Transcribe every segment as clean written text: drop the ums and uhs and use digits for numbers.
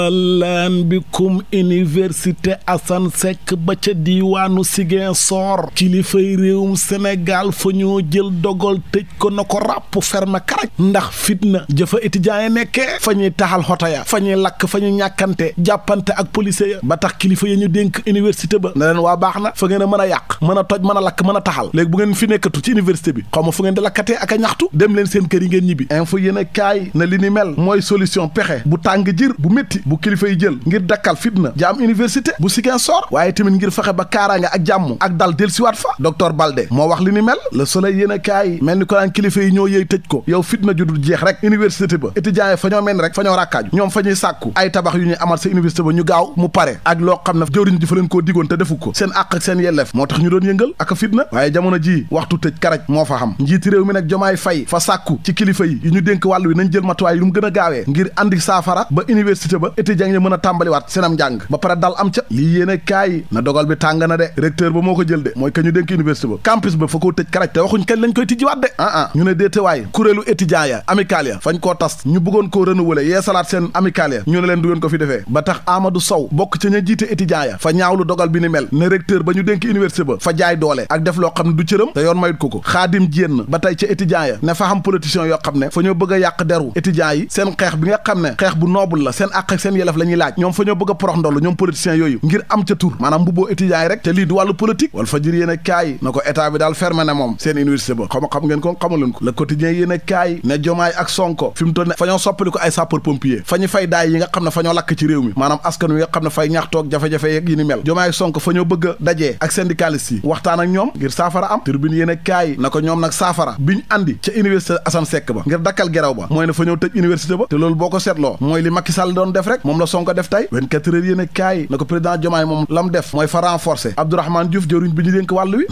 lan bikum université Assane Seck ba ca diiwaanu Ziguinchor kilifay réewum Sénégal fa ñoo jël dogal tëj ko na ko ràpp ferme karaj ndax fitna jëfa étudiants yi nekkee fa ñuy taxal xoto ya fa ñuy lakk fa ñuy ñàkkante jàppante ak policier ya ba tax kilifa ya ñu dénk université ba ne leen waa baax na fa ngeen a mën a yàq mën a toj mën a lakk mën a taxal léegi bu ngeen fi nekkatu ci université bi xaw ma fu ngeen di lakkatee ak a ñaxtu dem leen seen kër yi ngeen ñibbi info yéen a kaay na li ni mel mooy solution pexe bu tàng jir bu métti bu kilifa yi jël ngir dakkal fitna ja am université bu Ziguinchor waaye tamit ngir fexe ba kaaraange ak jàmm ak dal del siwaat fa docteur Baldé moo wax li ni mel Le Soleil yéen a kaay mel ni ko naan kilifa yi ñoo yëy tëj ko yow fitna ju dul jeex rek université ba étudiants yi fa ñoo mel ni rek fa ñoo ràkkaaju ñoom fa ñuy sàkku ay tabax yu ñuy amal sa université ba ñu gaaw mu pare ak loo xam ne jëwriñ ji fa leen koo digoon te defu ko seen àq ak seen yelleef moo tax ñu doon yëngal ak fitna waaye jamono ji waxtu tëj karaj moo fa xam njiiti réew mi nag Jomaay Fay fa sàkku ci kilifa yi ñu dénk wàllu wi nañ jël matuwaay yu mu gën a gaawee ngir andi saafara ba université ba étudiants yi mën a tàmbaliwaat seenam njàng ba pare dal am ca lii yéene kaay na dogal bi tàng na de recteur ba moo ko jël de mooy que ñu dénk université ba campus ba fa koo tëj karaj te waxuñ kañ lañ koy tijjiwaat de ñu ne déetewaay kuréelu étudiants ya amical ya fañ koo tas ñu bëggoon koo renouveler yee salaat seen amical ya ñu ne leen du ngeen ko fi defee ba tax Amadou Sow bokk ca ña jiite étudiants ya fa ñaawlu dogal bi ni mel ne recteur ba ñu dénk université ba fa jaay doole ak def loo xam ne du cëram te yoon mayut ko Xaadim Jéen ba tey ca étudiants ya ne fa xam politiciens yoo xam ne fa ñoo bëgg a yàq deru étudiants yi seen xeex bi nga xam ne xeex bu noble la seen àq ak seen yelef la ñuy laaj ñoom fa ñoo bëgg a porox ndoll ñoom politiciens yooyu ngir am ca tur maanaam mbubboo étudiants yi rek te lii du wàllu politique wal fa jër yéen a kaay na ko état bi daal fermé ne moom seen université ba xam ngeen ko xamaluñ ko Le Quotidien yéen a kaay ne Jomaay ak Sonko fi mu toll ne fa ñoo soppali ko ay sapeur pompier fa ñu fay daay yi nga xam ne fa ñoo lakk ci réew mi maanaam askan wi nga xam ne fay ñaxtoog jafe-jafe yeeg yi ni mel Jomaay ak Sonko fa ñoo bëgg a dajee ak syndicalistes yi waxtaan ak ñoom ngir saafara am Tribune yéen a kaay na ko ñoom nag saafara biñ andi ca université Assane Seck ba ngir dakkal geraw ba mooy ne fa ñoo tëj université ba te loolu boo ko seetloo mooy li Macky Sall doon def rek moom la Sonko def tey 24 heures yéen a kaay na ko président Diomaye moom lam def mooy fa renforcer Abdourahmane Diouf jëruñ bi ñu dénk wàllu wi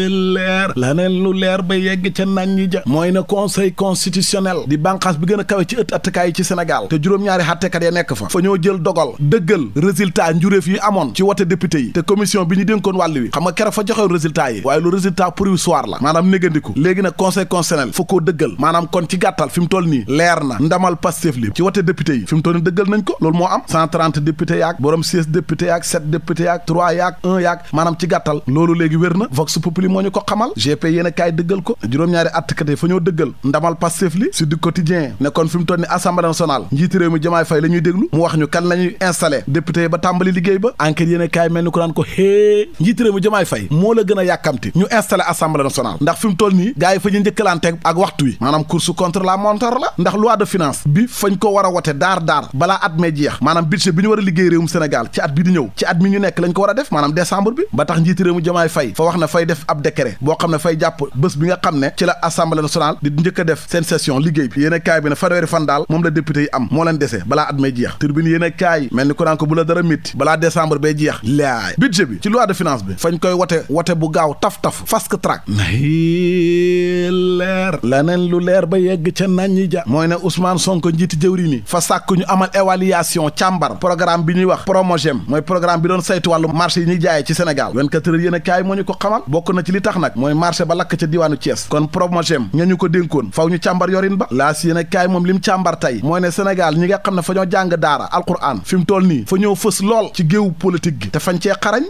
leer laneen lu leer ba yegg ca nañ ñi ja mooy na conseil constitutionnel di bànqaas bi gën a kawe ci ëtt attekaay yi ci Sénégal te juróom-ñaari xattekat ya nekk fa ñoo jël dogal dëggal résultat njuréef yi amoon ci wote député yi te commission bi ñu dénkoon wàllu wi xam nga keroog fa joxew résultat yi waaye lu résultat provisoire la maanaam négandiku léegi nag conseil constitutionnel fa koo dëggal maanaam kon ci gàttal fi mu toll nii leer na ndamal Pastef li ci wote député yi fi mu toll nii dëggal nañ ko loolu moo am 130 député yaak borom 16 député yaak 7 député yaak 3 yaak 1 yaak maanaam ci gàttal loolu léegi wér na Vox Populi moo ñu ko xamal GP yéen a kaay dëggal ko juróom-ñaari attekat yi fa ñoo dëggal ndamal Pastef li Sud Quotidien ne kon fi mu toll ni assemblée nationale njiiti réew mi Diomaye Faye la ñuy déglu mu wax ñu kan la ñuy installé député yi ba tàmbali liggéey ba enquête yéen a kaay mel ni ko naan ko hée njiiti réew mi Diomaye Faye moo la gën a yàkkamti ñu installé assemblée nationale ndax fi mu toll nii gars yi fa ñu njëkkalante ak waxtu wi maanaam course contre la montre la ndax loi de finance bi fañ ko war a wote daar balaa at mee jeex maanaam budget bi ñu war a liggéey réewum Sénégal ci at bi di ñëw ci at mi ñu nekk lañ ko war a def maanaam décembre bi ba tax njiiti réew mi Diomaye Faye fa wax ne fay def ab décret boo xam ne fay jàpp bés bi nga xam ne ci la assemblée nationale di njëkk a def seen session liggéey bi yéen a kaay bi ne fanweeri fan daal moom la député yi am moo leen dese balaa at may jeex Tribune yéen a kaay mel ni ko naan ko bu la dara métti balaa décembre bay jeex laay budget bi ci loi de finance bi fañ koy wote bu gaaw taf fast track leer laneen lu leer ba yegg ca naññi ja mooy ne Ousmane Sonko njiiti jëwri ni fa sàkk ñu amal évaluation càmbar programme bi ñuy wax Promogem mooy programme bi doon saytu wàllu marché yi ñuy jaayee ci Sénégal 24 heures yéen a kaay moo ñu ko xamal bokk na ci li tax nag mooy marché ba lakk ca diwaanu Thiès kon Promogem ña ñu ko dénkoon faw ñu càmbar yorin ba laas yéen a kaay moom lim càmbar tey mooy ne Sénégal ñi nga xam ne fa ñoo jàng daara alquran fi mu toll nii fa ñoo fës lool ci géewu politique gi te fañ cee xarañ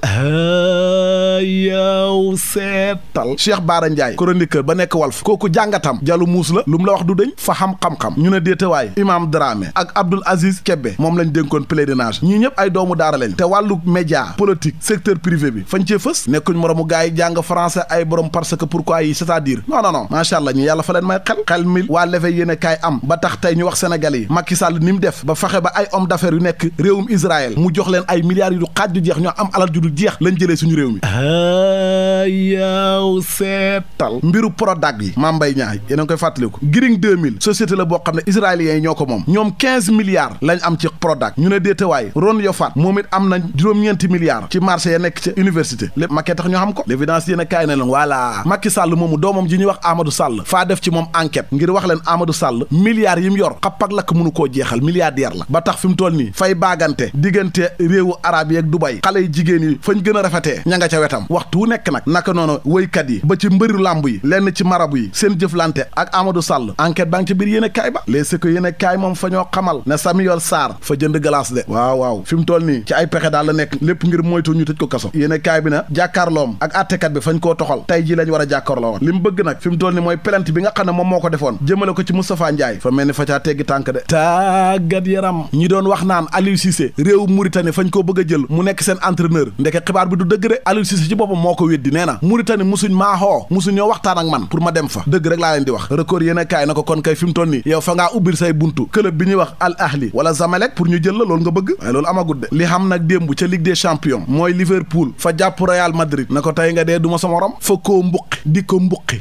yow seetal Cheikh Bara Ndiaye chroniqueur ba nekk Walf kooku jàngatam jalu muus la lu mu la wax du dëñ fa xam-xam ñu ne déetewaay Imam Dramé ak Abdoul Aziz Kébé moom lañ dénkoon pèlerinage ñii ñëpp ay doomu daara lañ te wàllu média politique secteur privé bi fañ cee fës nekkuñ moromu gaay yi jàng français ay borom parce que pourquoi yi c'est-à-dire non macha allah ñi yàlla fa leen may xel mi waa levé yéen a kaay am ba tax tey ñu wax Sénégalais yi Macky Sall ni mu def ba fexe ba ay homme d'affaires yu nekk réewum Israël mu jox leen ay milliards yu du xaaj du jeex ñoo am alal ju du jeex lañ jëlee suñu réew mi yow seetal mbiru Prodac yi Mame Mbaye Niang yéen a ngi koy fàttaliku Giring 2000 société la boo xam ne israéliens yi ñoo ko moom ñoom 15 milliards lañ am ci Prodac ñu ne déetawaay Ron Yofat moom it am nañ juróom-ñeenti milliards ci marché ya nekk ca université lépp Macky tax ñu xam ko l'évidence yéen a kaay ne leen voilà Macky Sall moomu doomam ji ñuy wax Amadou Sall faa def ci moom enquête ngir wax leen Amadou Sall milliards yi mu yor xapp ak lakk mënu koo jeexal milliardaire la ba tax fi mu toll nii fay baagante diggante réewu arab yi ak Dubaï xale yi jigéen yi fañ gën a rafetee ña nga ca wetam waxtu wu nekk nag naka noonu woykat yi ba ci mbëri làmb yi lenn ci marabu yi seen jëflante ak Amadou Sall enquête baa ngi ci biir yéen a kaay ba les si ko yéen a kaay moom fa ñoo xamal ne Samuel Sarr fa jënd glace de waaw fi mu toll nii ci ay pexe daal la nekk lépp ngir moytu ñu tëj ko kaso yéen a kaay bi na jàkkaarloom ak attekat bi fañ koo toxal tey ji lañ war a jàkkaarloo woon li mu bëgg nag fi mu toll nii mooy plainte bi nga xam ne moom moo ko defoon jëmale ko ci Moustapha Ndiaye fa mel ni fa caa teggi tànk de tàggat yaram ñi doon wax naan Aliou Cissé réew Mauritanie fañ koo bëgg a jël mu nekk seen entraîneur ndeke xibaar bi du dëgg de Aliou Cissé ci boppam moo ko weddi nee na Mauritanie musuñ maaxoo musuñ ñoo waxtaan ak man pour ma dem fa dëgg rek laa leen di wax record yéen a kaay na ko kon kay fi mu toll nii yow fa ngaa ubbil say buntu club bi ñuy wax Al Ahli wala Zamalek pour ñu jël la loolu nga bëgg waaye loolu amagut de li xam nag démb ca Ligue des champions mooy Liverpool fa jàpp Real Madrid na ko tey nga dee du ma sa morom fa koo mbuqi di ko mbuqi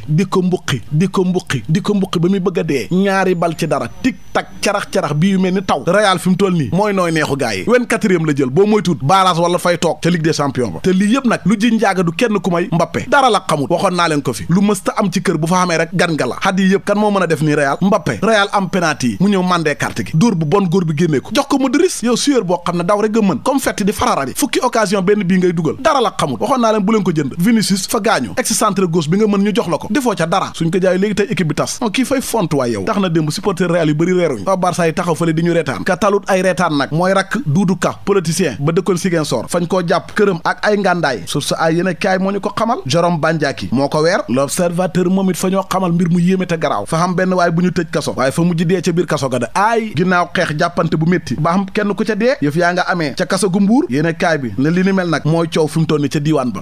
ba muy bëgg a dee ñaari bal ci dara tic tac carax bii yu mel ni taw Real fi mu toll nii mooy nooy neexu gars yi 24e la jël boo mooy tuut barrage wala fay toog ca Ligue des champions ba te lii yëpp nag lu ji njaaga du kenn ku may Mbappé dara la xamut waxoon naa leen ko fi lu mësta am ci kër bu fa xamee rek gan nga la xat yi yëpp kan moo mën a def nii Real Mbappé Real am penalty yi mu ñëw mandé carte gi dóor bu bon góor bi génnee ko jox ko Modric yow sueur boo xam ne daw rek nga mën comme fett di fararari fukki occasion benn bii ngay dugal dara la xamut waxoon naa leen bu leen ko jënd Vinicius fa gaañu ex-centre gauche bi nga mën ñu jox la ko defoo ca dara suñ ko jaay léegi tey équipe bi tas non kii fay font waay yow tax na démb supporter Real yu bëri reeruñ waa Barça yi taxaw fële di ñu reetaan ka talut ay reetaan nag mooy rakk Doudou Ka politicien ba dëkkoon Ziguinchor fañ koo jàpp këram ak ay ngàndaay source ay yéen a kaay moo ñu ko xamal Jérôme Bandiaki moo ko weer l'observateur moom it fa ñoo xamal mbir mu yéeme te garaaw fa xam benn waaye bu ñu tëj kaso waaye fa mujj dee ca biir kaso ga da aay ginnaaw xeex jàppante bu métti ba xam kenn ku ca dee yëf yaa nga amee ca kaso gu Mbuur yéen a kaay bi ne li ni mel nag mooy coow fi mu toll ni ca diiwaan ba